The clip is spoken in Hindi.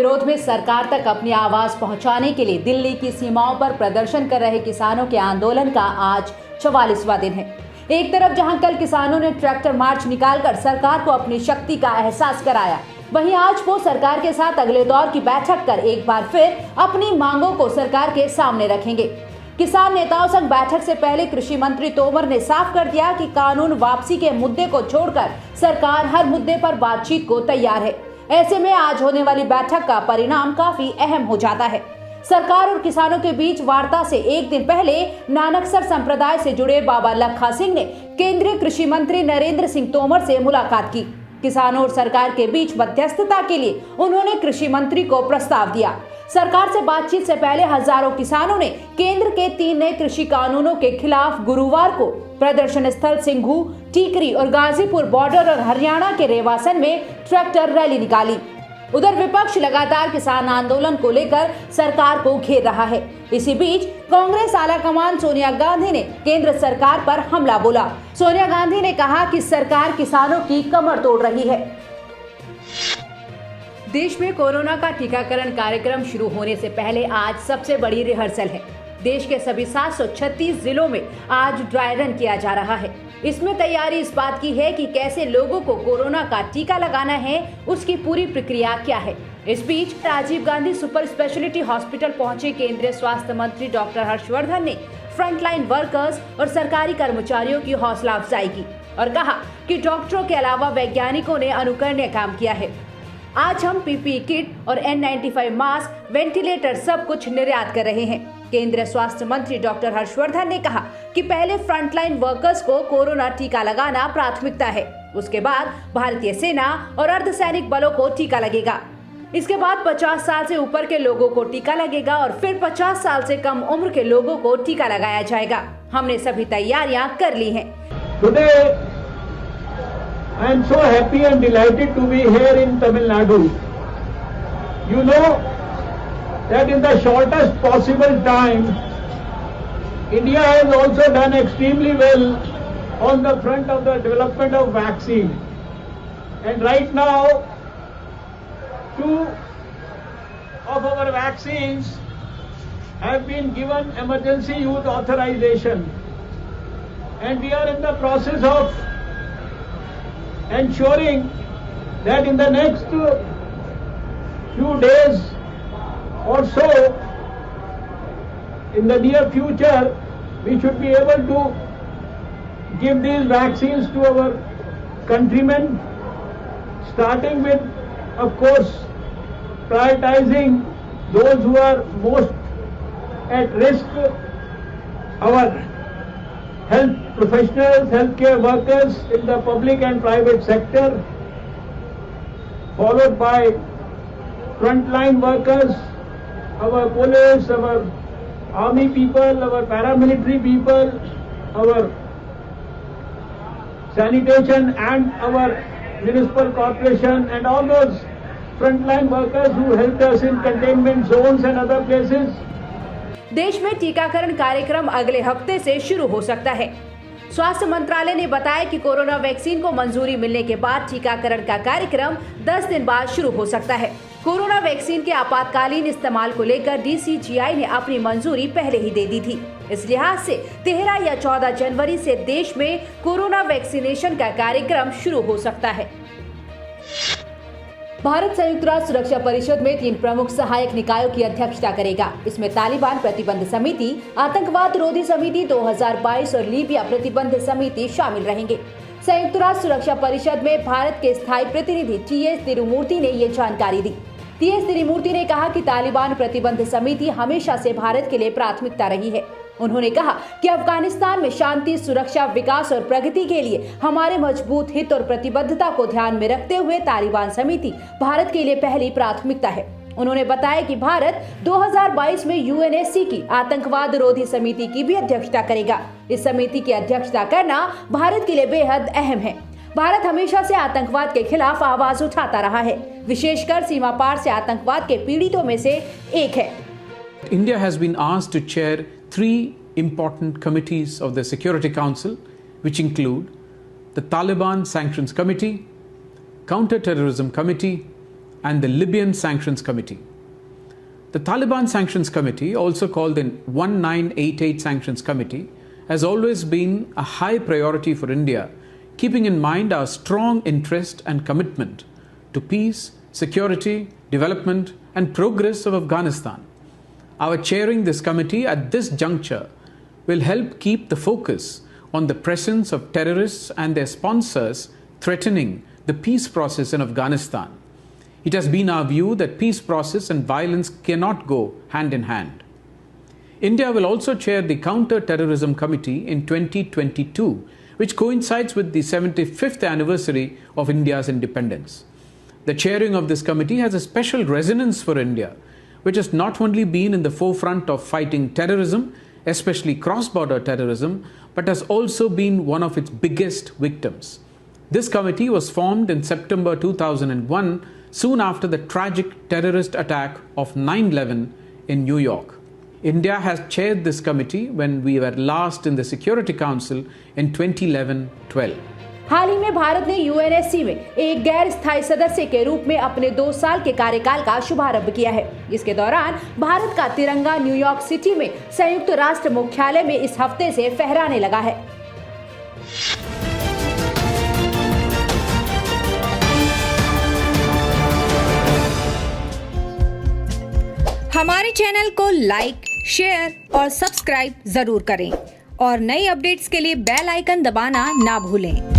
विरोध में सरकार तक अपनी आवाज पहुंचाने के लिए दिल्ली की सीमाओं पर प्रदर्शन कर रहे किसानों के आंदोलन का आज 44वां दिन है। एक तरफ जहां कल किसानों ने ट्रैक्टर मार्च निकालकर सरकार को अपनी शक्ति का एहसास कराया, वहीं आज वो सरकार के साथ अगले दौर की बैठक कर एक बार फिर अपनी मांगों को सरकार के सामने रखेंगे। किसान नेताओं संग बैठक से पहले कृषि मंत्री तोमर ने साफ कर दिया कि कानून वापसी के मुद्दे को छोड़कर सरकार हर मुद्दे पर बातचीत को तैयार है। ऐसे में आज होने वाली बैठक का परिणाम काफी अहम हो जाता है। सरकार और किसानों के बीच वार्ता से एक दिन पहले नानकसर संप्रदाय से जुड़े बाबा लखा सिंह ने केंद्रीय कृषि मंत्री नरेंद्र सिंह तोमर से मुलाकात की। किसानों और सरकार के बीच मध्यस्थता के लिए उन्होंने कृषि मंत्री को प्रस्ताव दिया। सरकार से बातचीत से पहले हजारों किसानों ने केंद्र के 3 नए कृषि कानूनों के खिलाफ गुरुवार को प्रदर्शन स्थल सिंघू, टीकरी और गाजीपुर बॉर्डर और हरियाणा के रेवासन में ट्रैक्टर रैली निकाली। उधर विपक्ष लगातार किसान आंदोलन को लेकर सरकार को घेर रहा है। इसी बीच कांग्रेस आलाकमान सोनिया गांधी ने केंद्र सरकार पर हमला बोला। सोनिया गांधी ने कहा कि सरकार किसानों की कमर तोड़ रही है। देश में कोरोना का टीकाकरण कार्यक्रम शुरू होने से पहले आज सबसे बड़ी रिहर्सल है। देश के सभी 736 जिलों में आज ड्राई रन किया जा रहा है। इसमें तैयारी इस बात की है कि कैसे लोगों को कोरोना का टीका लगाना है, उसकी पूरी प्रक्रिया क्या है। इस बीच Rajiv Gandhi super speciality hospital पहुंचे केंद्रीय स्वास्थ्य मंत्री डॉक्टर हर्षवर्धन ने फ्रंटलाइन वर्कर्स और सरकारी कर्मचारियों की हौसला अफजाई की और कहा कि डॉक्टरों के अलावा वैज्ञानिकों ने अनुकरणीय काम किया है। आज हम पीपीई किट और N95 मास्क, वेंटिलेटर सब कुछ निर्यात कर रहे हैं। केंद्रीय स्वास्थ्य मंत्री डॉक्टर हर्षवर्धन ने कहा कि पहले फ्रंटलाइन वर्कर्स को कोरोना टीका लगाना प्राथमिकता है। उसके बाद भारतीय सेना और अर्धसैनिक बलों को टीका लगेगा। इसके बाद 50 साल से ऊपर के लोगों को टीका लगेगा और फिर 50 साल से कम उम्र के लोगों को टीका लगाया जाएगा। हमने सभी तैयारियां कर ली हैं। I am so happy and delighted to be here in Tamil Nadu. You know that in the shortest possible time, India has also done extremely well on the front of the development of vaccine. And right now, 2 of our vaccines have been given emergency use authorization. And we are in the process of ensuring that in the next few days or so, in the near future, we should be able to give these vaccines to our countrymen, starting with, of course, prioritizing those who are most at risk, our health professionals, healthcare workers in the public and private sector, followed by frontline workers, our police, our army people, our paramilitary people, our sanitation and our municipal corporation and all those frontline workers who helped us in containment zones and other places. देश में टीकाकरण कार्यक्रम अगले हफ्ते से शुरू हो सकता है। स्वास्थ्य मंत्रालय ने बताया कि कोरोना वैक्सीन को मंजूरी मिलने के बाद टीकाकरण का कार्यक्रम 10 दिन बाद शुरू हो सकता है। कोरोना वैक्सीन के आपातकालीन इस्तेमाल को लेकर DCGI ने अपनी मंजूरी पहले ही दे दी थी। इस लिहाज से 13 या 14 जनवरी से देश में कोरोना वैक्सीनेशन का कार्यक्रम शुरू हो सकता है। भारत संयुक्त राष्ट्र सुरक्षा परिषद में 3 प्रमुख सहायक निकायों की अध्यक्षता करेगा। इसमें तालिबान प्रतिबंध समिति, आतंकवाद रोधी समिति 2022 और लीबिया प्रतिबंध समिति शामिल रहेंगे। संयुक्त राष्ट्र सुरक्षा परिषद में भारत के स्थायी प्रतिनिधि TS तिरुमूर्ति ने ये जानकारी दी। TS तिरुमूर्ति ने कहा कि तालिबान प्रतिबंध समिति हमेशा से भारत के लिए प्राथमिकता रही है। उन्होंने कहा कि अफगानिस्तान में शांति, सुरक्षा, विकास और प्रगति के लिए हमारे मजबूत हित और प्रतिबद्धता को ध्यान में रखते हुए तालिबान समिति भारत के लिए पहली प्राथमिकता है। उन्होंने बताया कि भारत 2022 में UNSC की आतंकवाद रोधी समिति की भी अध्यक्षता करेगा। इस समिति की अध्यक्षता करना भारत के लिए बेहद अहम है। भारत हमेशा से आतंकवाद के खिलाफ आवाज उठाता रहा है, विशेषकर सीमा पार से आतंकवाद के पीड़ितों में से एक है। India has been asked to chair 3 important committees of the Security Council, which include the Taliban Sanctions Committee, Counter-Terrorism Committee, and the Libyan Sanctions Committee. The Taliban Sanctions Committee, also called the 1988 Sanctions Committee, has always been a high priority for India, keeping in mind our strong interest and commitment to peace, security, development, and progress of Afghanistan. Our chairing this committee at this juncture will help keep the focus on the presence of terrorists and their sponsors threatening the peace process in Afghanistan. It has been our view that peace process and violence cannot go hand in hand. India will also chair the Counter-Terrorism Committee in 2022, which coincides with the 75th anniversary of India's independence. The chairing of this committee has a special resonance for India, which has not only been in the forefront of fighting terrorism, especially cross-border terrorism, but has also been one of its biggest victims. This committee was formed in September 2001, soon after the tragic terrorist attack of 9/11 in New York. India has chaired this committee when we were last in the Security Council in 2011-12. हाल ही में भारत ने यूएनएससी में एक गैर स्थायी सदस्य के रूप में अपने 2 साल के कार्यकाल का शुभारंभ किया है। इसके दौरान भारत का तिरंगा न्यूयॉर्क सिटी में संयुक्त राष्ट्र मुख्यालय में इस हफ्ते से फहराने लगा है। हमारे चैनल को लाइक, शेयर और सब्सक्राइब जरूर करें और नई अपडेट्स के लिए बेल आइकन दबाना ना भूलें।